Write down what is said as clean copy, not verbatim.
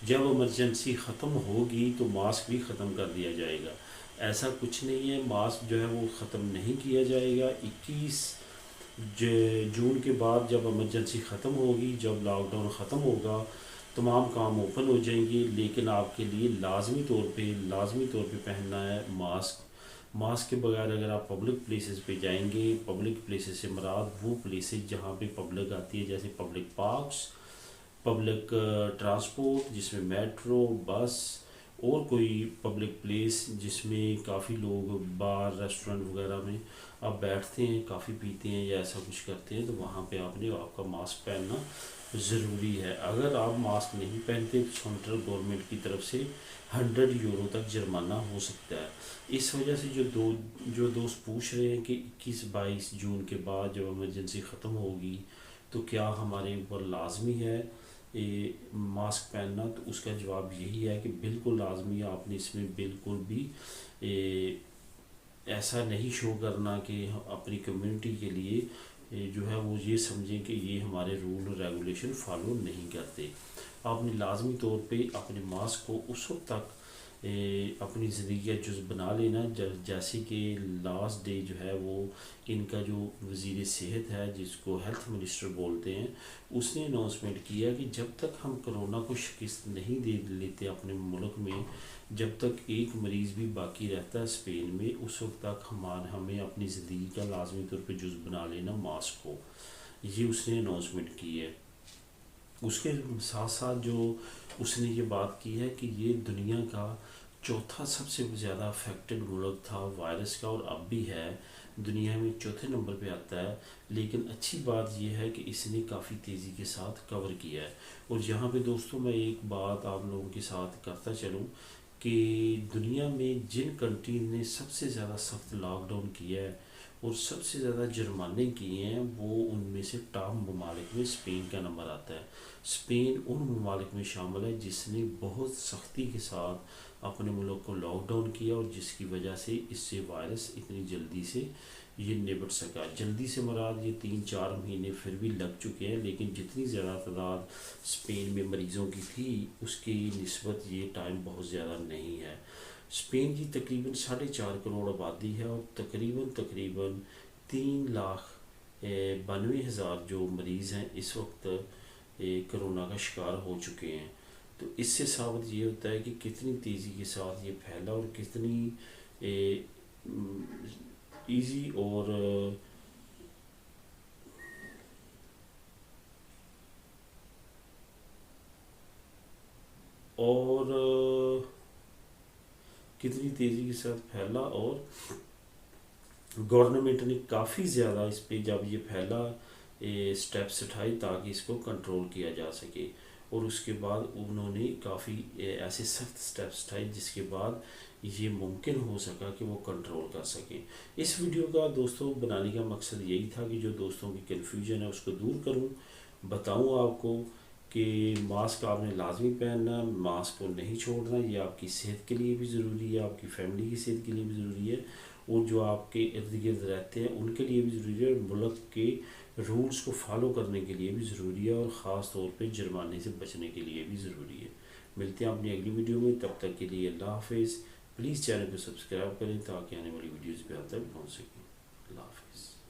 जब इमरजेंसी ख़त्म होगी तो मास्क भी ख़त्म कर दिया जाएगा। ऐसा कुछ नहीं है, मास्क जो है वो ख़त्म नहीं किया जाएगा। 21 जून के बाद जब इमरजेंसी ख़त्म होगी, जब लॉकडाउन ख़त्म होगा, तमाम काम ओपन हो जाएंगे, लेकिन आपके लिए लाजमी तौर पे पहनना है मास्क। मास्क के बगैर अगर आप पब्लिक प्लेसेस पे जाएंगे, पब्लिक प्लेसेस से मुराद वो प्लेसेस जहाँ पे पब्लिक आती है, जैसे पब्लिक पार्क्स, पब्लिक ट्रांसपोर्ट जिसमें मेट्रो, बस, और कोई पब्लिक प्लेस जिसमें काफ़ी लोग बार रेस्टोरेंट वगैरह में आप बैठते हैं, काफ़ी पीते हैं या ऐसा कुछ करते हैं, तो वहाँ पे आपका मास्क पहनना ज़रूरी है। अगर आप मास्क नहीं पहनते तो सेंट्रल गवर्नमेंट की तरफ से 100 यूरो तक जुर्माना हो सकता है। इस वजह से जो दोस्त पूछ रहे हैं कि 21-22 जून के बाद जब इमरजेंसी ख़त्म होगी तो क्या हमारे ऊपर लाजमी है ये मास्क पहनना, तो उसका जवाब यही है कि बिल्कुल लाजमी है। आपने इसमें बिल्कुल भी ए, ऐसा नहीं शो करना कि हम अपनी कम्युनिटी के लिए जो है वो ये समझें कि ये हमारे रूल और रेगुलेशन फॉलो नहीं करते। आपने लाजमी तौर पे अपने मास्क को उस वक्त तक अपनी ज़िंदगी का जुज़ बना लेना जैसे कि लास्ट डे जो है वो इनका जो वज़ीर सेहत है, जिसको हेल्थ मिनिस्टर बोलते हैं, उसने अनाउंसमेंट किया कि जब तक हम कोरोना को शिकस्त नहीं दे लेते अपने मुल्क में, जब तक एक मरीज़ भी बाकी रहता है स्पेन में, उस वक्त तक हमें अपनी ज़िंदगी का लाजमी तौर पे जुज़ बना लेना मास्क को। ये उसने अनाउंसमेंट की है। उसके साथ साथ जो उसने ये बात की है कि ये दुनिया का चौथा सबसे ज़्यादा अफेक्टेड मुल्क था वायरस का, और अब भी है, दुनिया में चौथे नंबर पे आता है। लेकिन अच्छी बात यह है कि इसने काफ़ी तेज़ी के साथ कवर किया है। और यहाँ पे दोस्तों मैं एक बात आप लोगों के साथ करता चलूँ कि दुनिया में जिन कंट्री ने सबसे ज़्यादा सख्त लॉकडाउन किया है और सबसे ज़्यादा जुर्माने किए हैं, वो उनमें से टॉप ममालिक में स्पेन का नंबर आता है। स्पेन उन ममालिक में शामिल है जिसने बहुत सख्ती के साथ अपने मुल्क को लॉकडाउन किया, और जिसकी वजह से इससे वायरस इतनी जल्दी से ये निपट सका। जल्दी से मुराद ये 3-4 महीने फिर भी लग चुके हैं, लेकिन जितनी ज़्यादा तादाद स्पेन में मरीज़ों की थी उसकी निस्बत ये टाइम बहुत ज़्यादा नहीं है। स्पेन की तकरीबन 4.5 करोड़ आबादी है, और तकरीबन तकरीबन 3,92,000 जो मरीज़ हैं इस वक्त कोरोना का शिकार हो चुके हैं। तो इससे साबित ये होता है कि कितनी तेज़ी के साथ ये फैला और कितनी इजी और कितनी तेज़ी के साथ फैला, और गवर्नमेंट ने काफ़ी ज़्यादा इस पे जब ये फैला स्टेप्स उठाए ताकि इसको कंट्रोल किया जा सके। और उसके बाद उन्होंने काफ़ी ऐसे सख्त स्टेप्स उठाए जिसके बाद ये मुमकिन हो सका कि वो कंट्रोल कर सकें। इस वीडियो का दोस्तों बनाने का मकसद यही था कि जो दोस्तों की कन्फ्यूजन है उसको दूर करूं, बताऊं आपको कि मास्क आपने लाजमी पहनना, मास्क को नहीं छोड़ना, ये आपकी सेहत के लिए भी ज़रूरी है, आपकी फैमिली की सेहत के लिए भी ज़रूरी है, और जो आपके इर्द गिर्द रहते हैं उनके लिए भी ज़रूरी है, और मुल्क के रूल्स को फॉलो करने के लिए भी ज़रूरी है, और ख़ास तौर पे जुर्माने से बचने के लिए भी ज़रूरी है। मिलते हैं अपनी अगली वीडियो में, तब तक के लिए अल्लाह हाफिज़। प्लीज़ चैनल को सब्सक्राइब करें ताकि आने वाली वीडियोज़ भी आप तक पहुँच सकें। अल्लाह हाफिज़।